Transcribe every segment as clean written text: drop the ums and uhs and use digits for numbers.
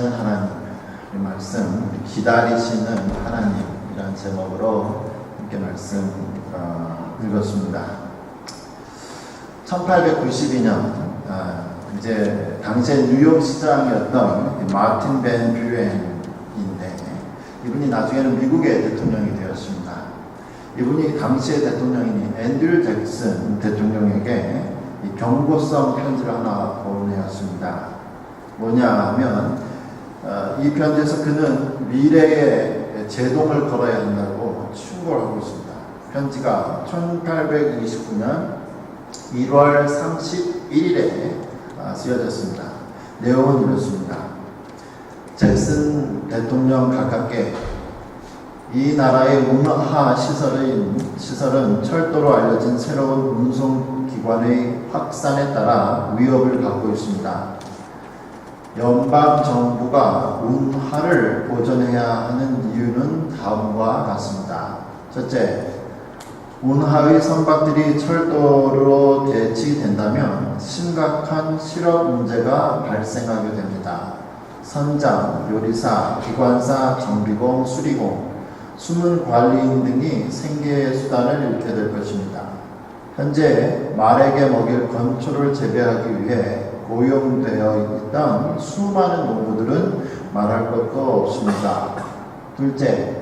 하나님의 말씀, 기다리시는 하나님이라는 제목으로 함께 말씀 읽었습니다. 1892년 이제 당시에 뉴욕 시장이었던 마틴 벤 뷰엔인데, 이분이 나중에는 미국의 대통령이 되었습니다. 이분이 당시의 대통령인 앤드류 잭슨 대통령에게 이 경고성 편지를 하나 보내었습니다. 뭐냐 하면 이 편지에서 그는 미래에 제동을 걸어야 한다고 충고를 하고 있습니다. 편지가 1829년 1월 31일에 쓰여졌습니다. 내용은 이렇습니다. 잭슨 대통령 가깝게 이 나라의 운하 시설은 철도로 알려진 새로운 운송기관의 확산에 따라 위협을 갖고 있습니다. 연방정부가 운하를 보존해야 하는 이유는 다음과 같습니다. 첫째, 운하의 선박들이 철도로 대치된다면 심각한 실업 문제가 발생하게 됩니다. 선장, 요리사, 기관사, 정비공, 수리공, 숨은 관리인 등이 생계의 수단을 잃게 될 것입니다. 현재 말에게 먹일 건초를 재배하기 위해 고용되어 있던 수많은 농부들은 말할 것도 없습니다. 둘째,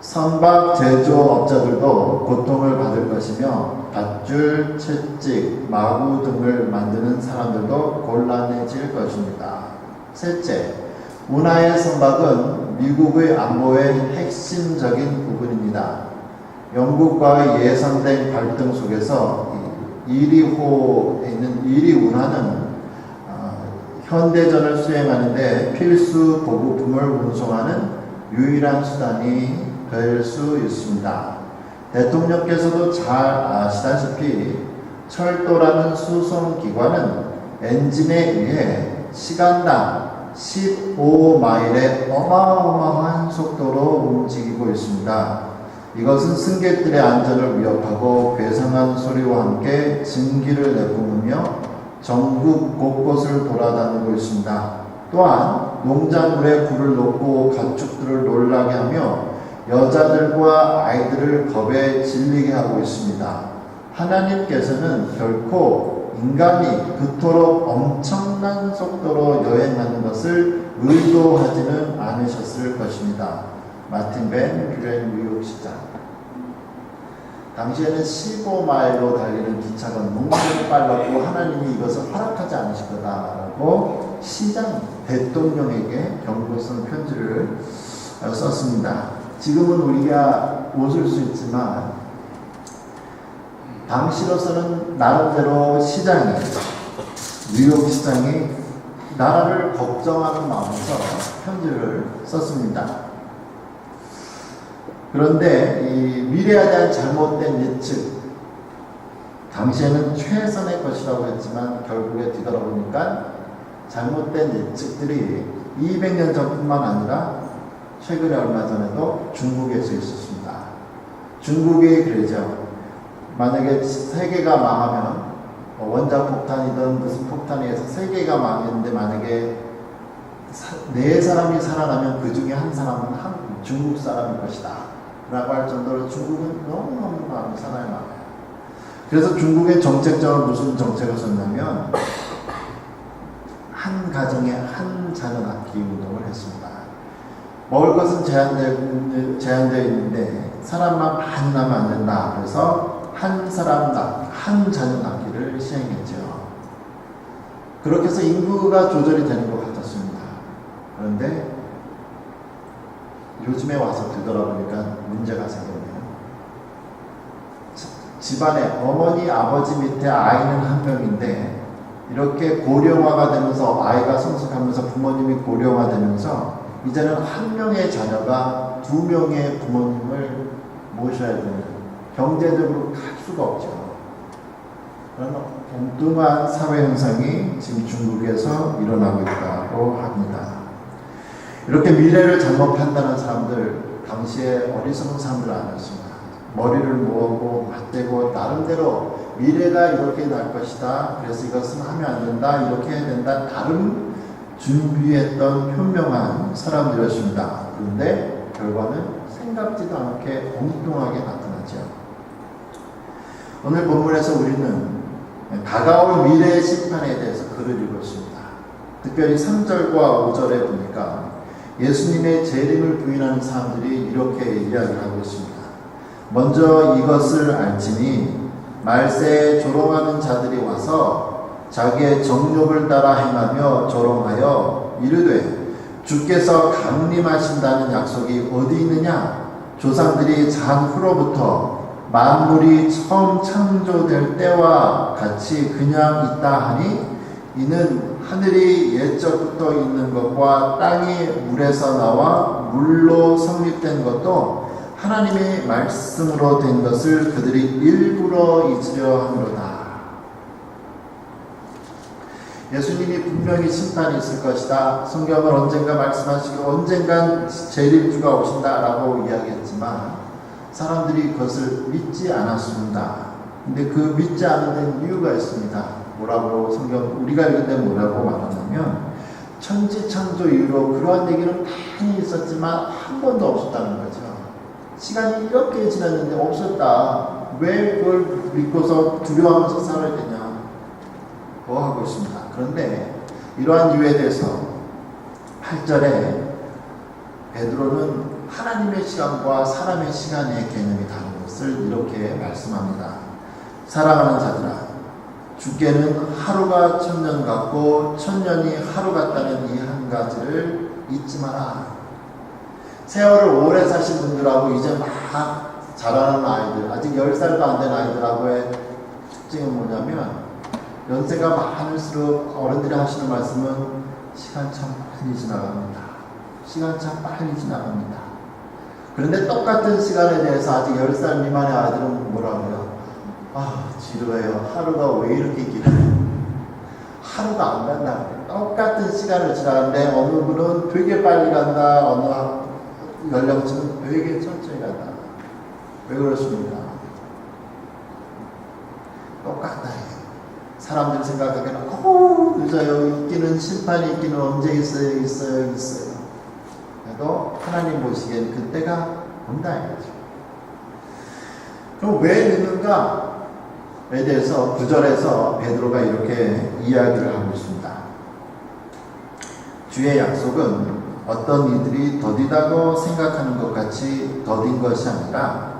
선박 제조업자들도 고통을 받을 것이며 밧줄, 채찍, 마구 등을 만드는 사람들도 곤란해질 것입니다. 셋째, 운하의 선박은 미국의 안보의 핵심적인 부분입니다. 영국과의 예상된 갈등 속에서 이리호에 있는 이리 운하는 현대전을 수행하는데 필수 보급품을 운송하는 유일한 수단이 될 수 있습니다. 대통령께서도 잘 아시다시피 철도라는 수송기관은 엔진에 의해 시간당 15마일의 어마어마한 속도로 움직이고 있습니다. 이것은 승객들의 안전을 위협하고 괴상한 소리와 함께 증기를 내뿜으며 전국 곳곳을 돌아다니고 있습니다. 또한 농작물에 불을 놓고 가축들을 놀라게 하며 여자들과 아이들을 겁에 질리게 하고 있습니다. 하나님께서는 결코 인간이 그토록 엄청난 속도로 여행하는 것을 의도하지는 않으셨을 것입니다. 마틴 벤 뷰엔 뉴욕 시장. 당시에는 15마일로 달리는 기차가 너무 빨랐고 하나님이 이것을 허락하지 않으실 거다라고 시장 대통령에게 경고성 편지를 썼습니다. 지금은 우리가 웃을 수 있지만 당시로서는 나름대로 시장이, 뉴욕 시장이 나라를 걱정하는 마음에서 편지를 썼습니다. 그런데 이 미래에 대한 잘못된 예측, 당시에는 최선의 것이라고 했지만 결국에 뒤돌아보니까 잘못된 예측들이 200년 전뿐만 아니라 최근에 얼마 전에도 중국에서 있었습니다. 중국이 그러죠. 만약에 세계가 망하면 원자폭탄이든 무슨 폭탄에 의해서 세계가 망했는데 만약에 4사람이 살아나면 그 중에 한 사람은 중국 사람일 것이다 라고 할 정도로 중국은 너무너무 많은 사람이 많아요. 그래서 중국의 정책적으로 무슨 정책을 썼냐면 한 가정에 한 자녀 낳기 운동을 했습니다. 먹을 것은 제한되어 있는데 사람만 많이 나면 안 된다. 그래서 한 자녀 낳기를 시행했죠. 그렇게 해서 인구가 조절이 되는 것 같았습니다. 그런데 요즘에 와서 되돌아보니까 문제가 생겼네요. 집안에 어머니, 아버지 밑에 아이는 한 명인데 이렇게 고령화가 되면서 아이가 성숙하면서 부모님이 고령화되면서 이제는 한 명의 자녀가 2명의 부모님을 모셔야 되는, 경제적으로 갈 수가 없죠. 그런 엉뚱한 사회 현상이 지금 중국에서 일어나고 있다고 합니다. 이렇게 미래를 잘못 판단한 사람들, 당시에 어리석은 사람들 아니었습니다. 머리를 모으고 맞대고 나름대로 미래가 이렇게 날 것이다. 그래서 이것은 하면 안 된다. 이렇게 해야 된다. 다른 준비했던 현명한 사람들이었습니다. 그런데 결과는 생각지도 않게 엉뚱하게 나타나죠. 오늘 본문에서 우리는 다가올 미래의 심판에 대해서 글을 읽었습니다. 특별히 3절과 5절에 보니까 예수님의 재림을 부인하는 사람들이 이렇게 이야기를 하고 있습니다. 먼저 이것을 알지니 말세에 조롱하는 자들이 와서 자기의 정욕을 따라 행하며 조롱하여 이르되 주께서 강림하신다는 약속이 어디 있느냐? 조상들이 잔 후로부터 만물이 처음 창조될 때와 같이 그냥 있다 하니 이는 하늘이 옛적부터 있는 것과 땅이 물에서 나와 물로 성립된 것도 하나님의 말씀으로 된 것을 그들이 일부러 잊으려 함이로다. 예수님이 분명히 심판이 있을 것이다. 성경은 언젠가 말씀하시고 언젠간 재림주가 오신다라고 이야기했지만 사람들이 그것을 믿지 않았습니다. 근데 그 믿지 않는 데는 이유가 있습니다. 뭐라고 성경 우리가 읽을 때 뭐라고 말하냐면 천지창조 이후로 그러한 얘기는 많이 있었지만 한 번도 없었다는 거죠. 시간이 이렇게 지났는데 없었다. 왜 그걸 믿고서 두려워하면서 살아야 되냐. 뭐 하고 있습니다. 그런데 이러한 이유에 대해서 8절에 베드로는 하나님의 시간과 사람의 시간의 개념이 다른 것을 이렇게 말씀합니다. 사랑하는 자들아, 주께는 하루가 천년 같고 천년이 하루 같다는 이 한 가지를 잊지 마라. 세월을 오래 사신 분들하고 이제 막 자라는 아이들, 아직 10살도 안 된 아이들하고의 특징은 뭐냐면 연세가 많을수록 어른들이 하시는 말씀은 시간 참 빨리 지나갑니다. 시간 참 빨리 지나갑니다. 그런데 똑같은 시간에 대해서 아직 10살 미만의 아이들은 뭐라고요? 지루해요. 하루가 왜 이렇게 길어요? 하루가 안 간다. 똑같은 시간을 지나는데 어느 분은 되게 빨리 간다. 어느 연령층은 되게 천천히 간다. 왜 그렇습니까? 똑같다. 사람들이 생각하기에는 늦어요. 있기는 심판이 있기는 언제 있어요. 그래도 하나님 보시기엔 그때가 온다 이거죠. 그럼 왜 늦는가에 대해서 9절에서 베드로가 이렇게 이야기를 하고 있습니다. 주의 약속은 어떤 이들이 더디다고 생각하는 것 같이 더딘 것이 아니라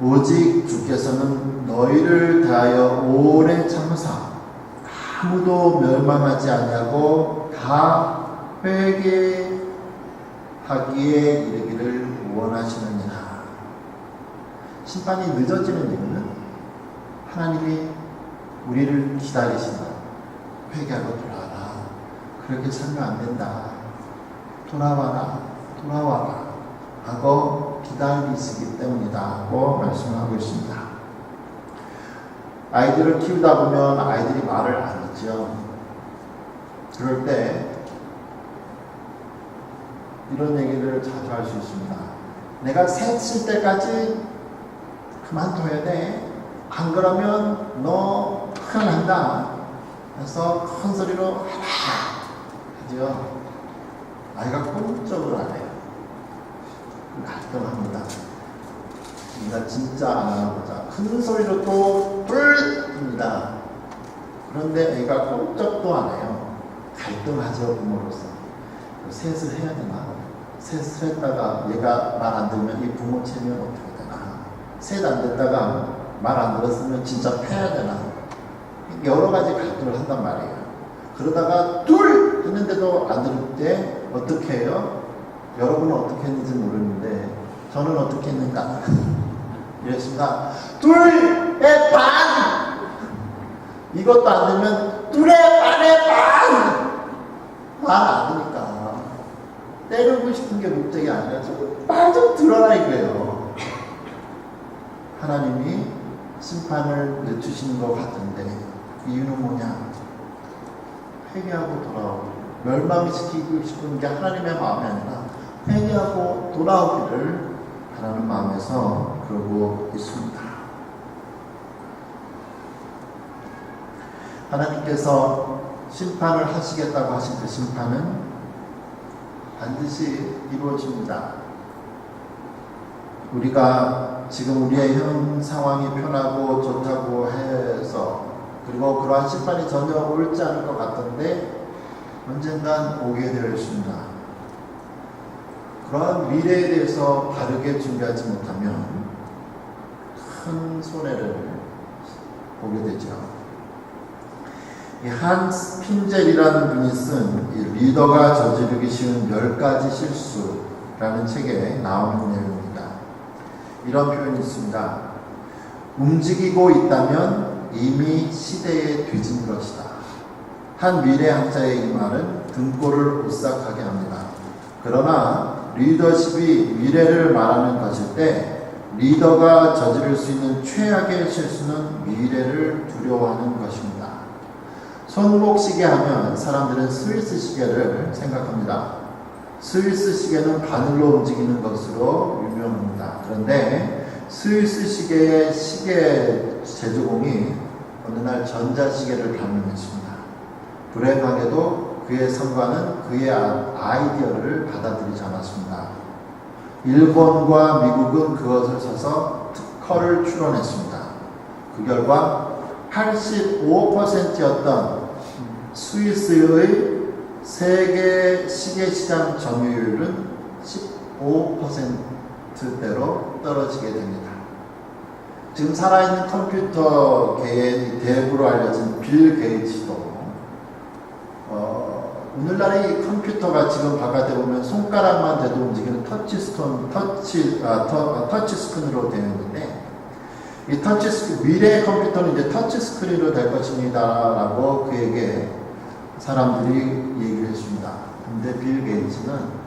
오직 주께서는 너희를 대하여 오래 참으사 아무도 멸망하지 아니하고 다 회개하기에 이르기를 원하시느니라. 심판이 늦어지는 이유는 하나님이 우리를 기다리신다. 회개하고 돌아와라. 그렇게 살면 안 된다. 돌아와라 하고 기다리시기 때문이다 하고 말씀을 하고 있습니다. 아이들을 키우다 보면 아이들이 말을 안 듣죠. 그럴 때 이런 얘기를 자주 할 수 있습니다. 내가 새 칠 때까지 그만둬야 돼. 안 그러면 너 큰일 난다. 그래서 큰 소리로 하죠. 아이가 꼼짝을 안 해요. 갈등합니다. 네가 진짜 안 하나 보자. 큰 소리로 또 합니다. 그런데 애가 꼼짝도 안 해요. 갈등하죠, 부모로서. 셋을 해야 되나? 셋을 했다가 얘가 말 안 들으면 이 부모 체면 어떻게 되나? 셋 안 됐다가 말 안 들었으면 진짜 패야 되나? 여러 가지 갈등을 한단 말이에요. 그러다가 둘 했는데도 안 들을 때 어떻게 해요? 여러분은 어떻게 했는지 모르는데 저는 어떻게 했는가? 이랬습니다. 둘의 반! 이것도 안 되면 둘의 반의 반! 말 안 되니까 때리고 싶은 게 목적이 아니라 말 좀 들어라 이거예요. 하나님이 심판을 늦추시는 것 같은데 이유는 뭐냐? 회개하고 돌아오고 멸망시키고 싶은 게 하나님의 마음이 아니라 회개하고 돌아오기를 하나님 마음에서 그러고 있습니다. 하나님께서 심판을 하시겠다고 하신 그 심판은 반드시 이루어집니다. 우리가 지금 우리의 현 상황이 편하고 좋다고 해서 그리고 그러한 심판이 전혀 옳지 않을 것 같던데 언젠간 오게 되어 있습니다. 그러한 미래에 대해서 바르게 준비하지 못하면 큰 손해를 보게 되죠. 이 한스 핀젤이라는 분이 쓴 이 리더가 저지르기 쉬운 10가지 실수라는 책에 나오는 내용입니다. 이런 표현이 있습니다. 움직이고 있다면 이미 시대에 뒤진 것이다. 한 미래학자의 이 말은 등골을 오싹하게 합니다. 그러나 리더십이 미래를 말하는 것일 때 리더가 저지를 수 있는 최악의 실수는 미래를 두려워하는 것입니다. 손목시계 하면 사람들은 스위스 시계를 생각합니다. 스위스 시계는 바늘로 움직이는 것으로 유명합니다. 그런데 스위스 시계의 시계 제조공이 어느 날 전자시계를 발명했습니다. 불행하게도 그의 성과는 그의 아이디어를 받아들이지 않았습니다. 일본과 미국은 그것을 사서 특허를 출원했습니다. 그 결과 85%였던 스위스의 세계 시계시장 점유율은 15%대로 떨어지게 됩니다. 지금 살아있는 컴퓨터계의 대부로 알려진 빌 게이츠도 오늘날의 이 컴퓨터가 지금 바깥에 보면 손가락만 대도 움직이는 터치스크린으로 되어 있는데 이 미래의 컴퓨터는 이제 터치스크린으로 될 것입니다 라고 그에게 사람들이 얘기를 했습니다. 근데 빌 게이츠는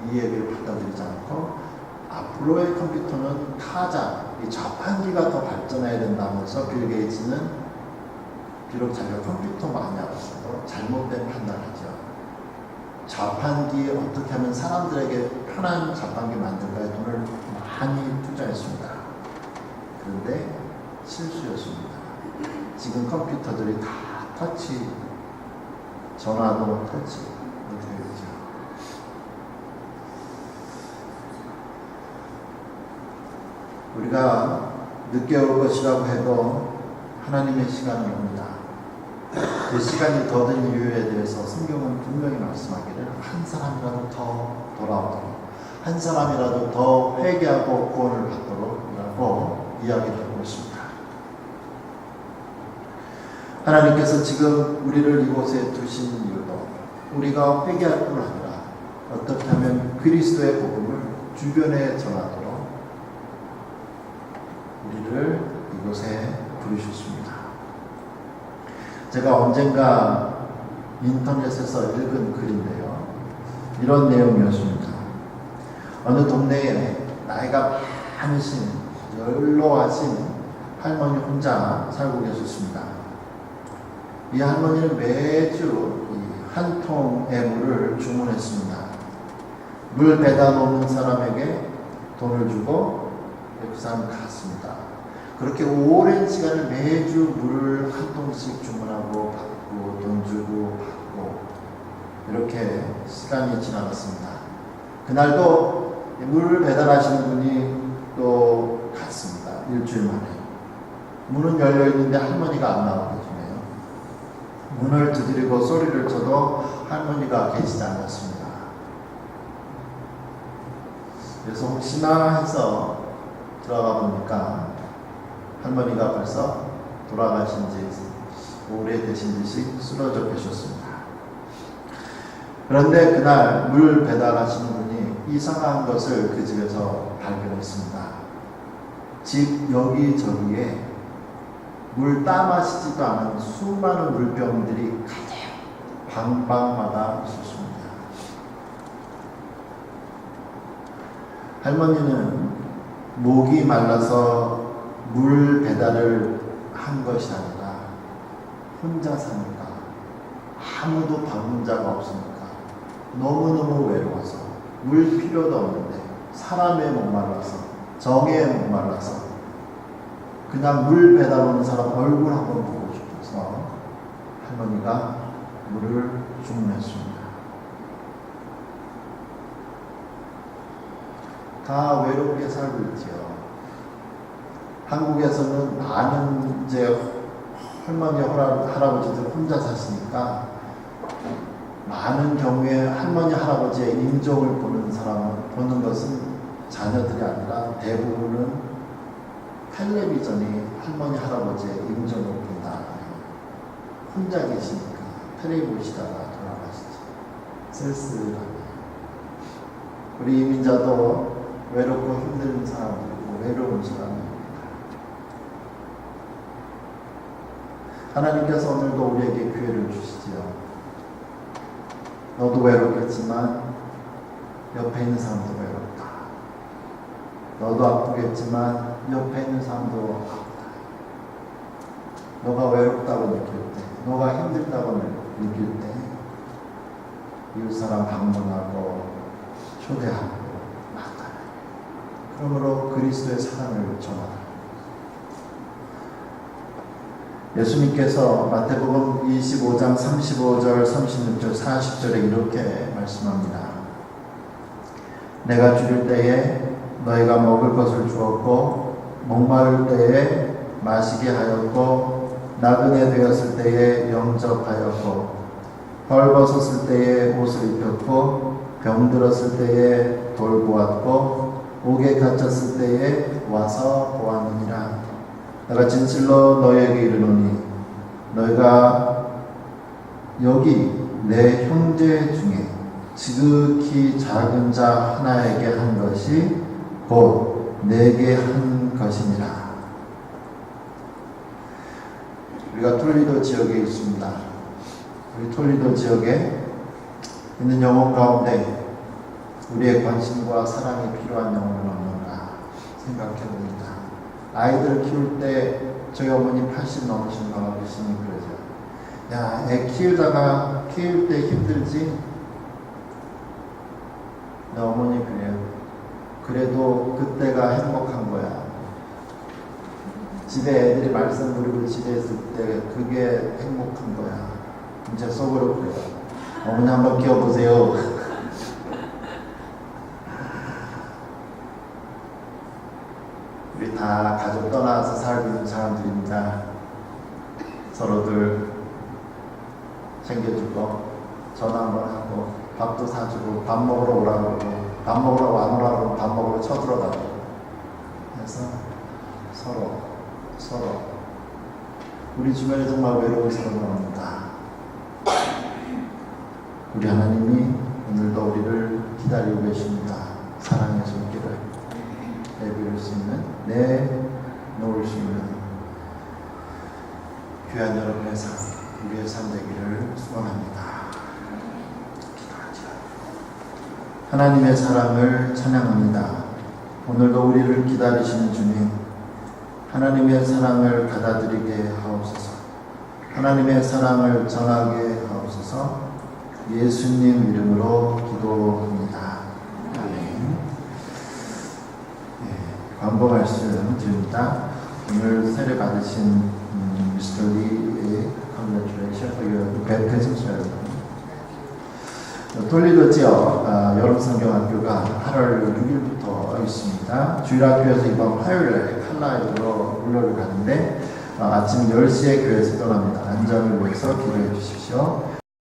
이 얘기를 받아들이지 않고 앞으로의 컴퓨터는 타자, 이 자판기가 더 발전해야 된다면서 빌 게이츠는 비록 자기가 컴퓨터 많이 알았어도 잘못된 판단을 하죠. 자판기 어떻게 하면 사람들에게 편한 자판기 만들까에 돈을 많이 투자했습니다. 그런데 실수였습니다. 지금 컴퓨터들이 다 터치, 전화도 터치로 되어 있죠. 우리가 늦게 올 것이라고 해도 하나님의 시간은 옵니다. 그 시간이 더딘 이유에 대해서 성경은 분명히 말씀하기를 한 사람이라도 더 돌아오도록, 한 사람이라도 더 회개하고 구원을 받도록 라고 이야기를 하고 있습니다. 하나님께서 지금 우리를 이곳에 두신 이유도 우리가 회개할 뿐 아니라 어떻게 하면 그리스도의 복음을 주변에 전하도록 우리를 이곳에 부르셨습니다. 제가 언젠가 인터넷에서 읽은 글인데요. 이런 내용이었습니다. 어느 동네에 나이가 많으신 연로하신 할머니 혼자 살고 계셨습니다. 이 할머니는 매주 한 통의 물을 주문했습니다. 물 배달 오는 사람에게 돈을 주고 그 사람 갔습니다. 그렇게 오랜 시간을 매주 물을 한 통씩 주문하고 받고 돈 주고 받고 이렇게 시간이 지나갔습니다. 그날도 물을 배달하시는 분이 또 갔습니다. 일주일 만에. 문은 열려있는데 할머니가 안 나오거든요. 문을 두드리고 소리를 쳐도 할머니가 계시지 않았습니다. 그래서 혹시나 해서 들어가 보니까 할머니가 벌써 돌아가신 지 오래되신 듯이 쓰러져 계셨습니다. 그런데 그날 물 배달하시는 분이 이상한 것을 그 집에서 발견했습니다. 집 여기저기에 물 따마시지도 않은 수많은 물병들이 가득 방방마다 있었습니다. 할머니는 목이 말라서 물 배달을 한 것이 아니라 혼자 사니까 아무도 방문 자가 없으니까 너무너무 외로워서 물 필요도 없는데 사람에 목말라서 정에 목말라서 그냥 물 배달 오는 사람 얼굴 한번 보고 싶어서 할머니가 물을 주문했습니다. 다 외롭게 살고 있지요. 한국에서는 많은 이제 할머니, 할아버지들 혼자 사시니까 많은 경우에 할머니, 할아버지의 임종을 보는 것은 자녀들이 아니라 대부분은 텔레비전이 할머니, 할아버지의 임종을 본다. 혼자 계시니까 텔레비 보시다가 돌아가시죠. 쓸쓸하게. 우리 이민자도 외롭고 힘든 사람들이고 외로운 사람입니다. 하나님께서 오늘도 우리에게 기회를 주시지요. 너도 외롭겠지만 옆에 있는 사람도 외롭다. 너도 아프겠지만 옆에 있는 사람도 아프다. 너가 외롭다고 느낄 때, 너가 힘들다고 느낄 때 이웃사람 방문하고 초대하고 그러므로 그리스도의 사랑을 전하라. 예수님께서 마태복음 25장 35절, 36절, 40절에 이렇게 말씀합니다. 내가 죽을 때에 너희가 먹을 것을 주었고 목마를 때에 마시게 하였고 나그네 되었을 때에 영접하였고 헐벗었을 때에 옷을 입혔고 병들었을 때에 돌보았고 옥에 갇혔을 때에 와서 보았느니라. 내가 진실로 너희에게 이르노니 너희가 여기 내 형제 중에 지극히 작은 자 하나에게 한 것이 곧 내게 한 것이니라. 우리가 톨리도 지역에 있습니다. 우리 톨리도 지역에 있는 영혼 가운데 우리의 관심과 사랑이 필요한 영혼은 없는가 생각해 봅니다. 아이들 키울 때 저희 어머니 80 넘으신 거 계시니 그러죠. 야, 애 키울 때 힘들지? 나 어머니 그래요. 그래도 그때가 행복한 거야. 집에 애들이 말썽 부리고 집에 있을 때 그게 행복한 거야. 이제 속으로 그래요. 어머니 한번 키워보세요. 우리 다 가족 떠나서 살고 있는 사람들입니다. 서로들 챙겨주고 전화 한번 하고 밥도 사주고 밥 먹으러 오라고 그러고 밥 먹으러 안 오라고 그러면 밥 먹으러 쳐들어가고 그래서 서로 우리 주변에 정말 외로운 사람은 없다. 우리 하나님이 오늘도 우리를 기다리고 계십니다. 사랑의 손길을 내밀 수 있는, 내놓을 수 있는 귀한 여러분의 삶, 우리의 삶 되기를 소원합니다. 기도하죠. 하나님의 사랑을 찬양합니다. 오늘도 우리를 기다리시는 주님, 하나님의 사랑을 받아들이게 하옵소서. 하나님의 사랑을 전하게 하옵소서. 예수님 이름으로 기도합니다. 아멘. 광고 말씀 드립니다. 오늘 세례 받으신 Mr. Lee의 congratulations for your baptism ceremony. 톨리도 지역 여름 성경학교가 8월 6일부터 있습니다. 주일학교에서 이번 화요일에 칼라이브로 물러를 가는데 아침 10시에 교회에서 떠납니다. 안전을 위해서 기도해 주십시오.